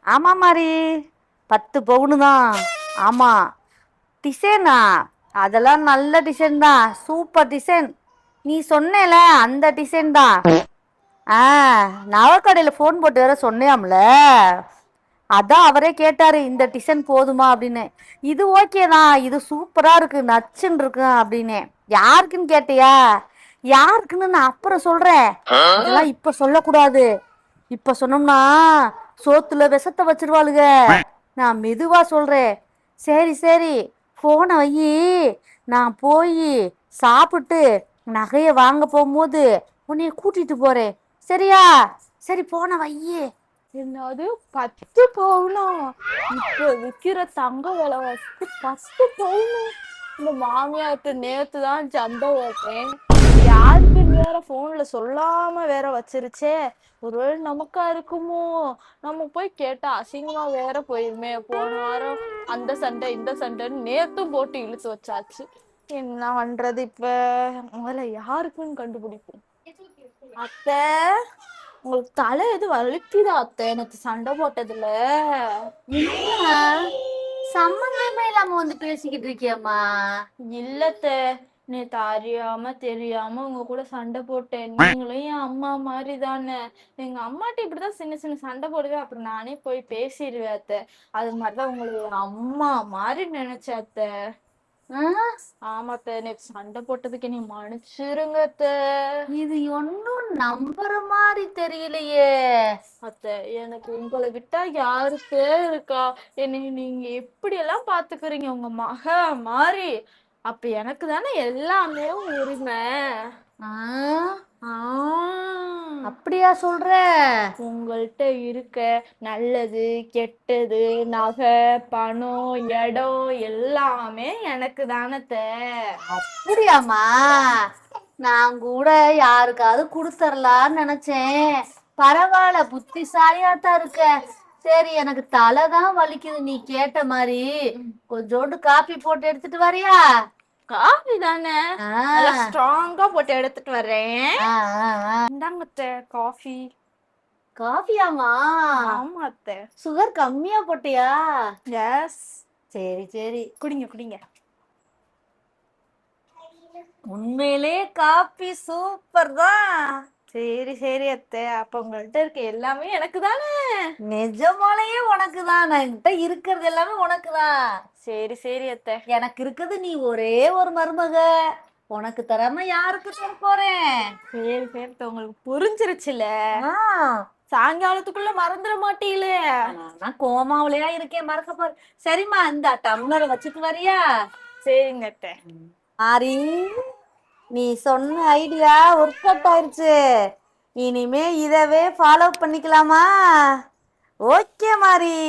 ஆமா மாரி 10 பவுனு தான். ஆமா. டிசைனா அதெல்லாம் நல்ல டிசைன் தான், சூப்பர் டிசைன். நீ சொன்னேல அந்த டிசைன் தான். நவக்கடையில போன் போட்டு வேற சொன்னியாம்ல, அதான் அவரே கேட்டாரு இந்த டிசைன் போதுமா அப்படின்னு. இது ஓகே தான், இது சூப்பரா இருக்கு, நச்சுன்னு இருக்கு அப்படின்னு. யாருக்குன்னு கேட்டியா? யாருக்குன்னு நான் அப்புறம் சொல்றேன், அதெல்லாம் இப்ப சொல்லக்கூடாது. இப்ப சொன்னோம்னா சோத்துல விஷத்தை வச்சிருவாளுக. நான் மெதுவா சொல்றேன். சரி சரி, போன வையி, நான் போய் சாப்பிட்டு நகைய வாங்க போகும்போது உன்னைய கூட்டிட்டு போறேன், சரியா? சரி போன வையி. என்னது 10 பவுனா? இப்ப விக்கிற தங்க விலை வச்சு 10 பவுனு? இந்த மாமியார்ட்ட நேத்து தான் சண்டை ஓட்டேன். இது யாருக்குன்னு வேற போன்ல சொல்லாம வேற வச்சிருச்சே. ஒருவேளை நமக்கா இருக்குமோ? நம்ம போய் கேட்டா அசிங்கமா வேற போயிருமே. போன வாரம் அந்த சண்டை இந்த சண்டைன்னு நேத்தும் போட்டு இழுத்து வச்சாச்சு. என்ன பண்றது இப்ப? முதல்ல யாருக்குன்னு கண்டுபிடிப்போம். அத்தை, உங்களுக்கு தலை எது வலிக்குதா அத்தை? எனக்கு சண்டை போட்டதுல என்ன சம்பந்தமே இல்லாம வந்து பேசிக்கிட்டு இருக்கியம்மா? இல்லத்த, நேத்து அறியாம தெரியாம உங்க கூட சண்டை போட்டேன். நீங்களும் என் அம்மா மாதிரி தானே. எங்க அம்மாட்ட இப்படிதான் சின்ன சின்ன சண்டை போடுவேன், அப்புறம் நானே போய் பேசிடுவேன் அத்தை. அது மாதிரிதான் உங்களை என் அம்மா மாதிரி நினைச்சேன் அத்தை. ஆமாத்த, நேத்து சண்டை போட்டதுக்கு நீ மன்னிச்சிருங்க அத்தை. இது ஒன்னும் நம்புற மாதிரி தெரியலையே அத்தை. எனக்கு உங்களை விட்டா யாருக்கு இருக்கா? என்னை நீங்க எப்படி எல்லாம் பாத்துக்கிறீங்க உங்க மக மாதிரி. அப்ப எனக்கு தானே எல்லாமே உரிமை. அப்படியா சொல்ற? உங்கள்கிட்ட இருக்க நல்லது கெட்டது நகை பணம் இடம் எல்லாமே எனக்கு தானத்த. அப்படியாமா? நான் கூட யாருக்காவது கொடுத்துடலான்னு நினைச்சேன். பரவாயில்ல, புத்திசாலியாத்தான் இருக்க. சரி, எனக்கு தலைதான் வலிக்குது நீ கேட்ட மாதிரி. கொஞ்சோண்டு காபி போட்டு எடுத்துட்டு வரியா? காஃபி தானே, நல்லா ஸ்ட்ராங்கா போட்டு எடுத்துட்டு வர்றேன். இந்தாங்க காஃபி. காஃபியாமா? ஆமா அத்தை. சுகர் கம்மியா போட்டியா? எஸ். சரி சரி, குடிங்க குடிங்க. உண்மையிலே காபி சூப்பர் தான். சரி சரி அத்தை, அப்ப உங்கள்கிட்ட இருக்க எல்லாமே எனக்கு தானே? நிஜமாலேயே உனக்கு தான், என்கிட்ட இருக்கிறது எல்லாமே உனக்கு தான். சரி சரி அத்தை. எனக்கு இருக்குது நீ ஒரே ஒரு மருமக, உனக்கு தராம யாருக்கு தர போறேன்? சரி சரி, உங்களுக்கு புரிஞ்சிருச்சுல. சாயங்காலத்துக்குள்ள மறந்துட மாட்டீங்களே. நான் கோமாவிலையா இருக்கேன், மறக்க போற. சரிம்மா, இந்த டம்ளரை வச்சுட்டு வரியா? சரிங்க அத்தை. ஆரி, நீ சொன்ன ஐடியா ஒர்க் அவுட் ஆயிருச்சு. இனிமே இதவே ஃபாலோ பண்ணிக்கலாமா? ஓகே மாரி.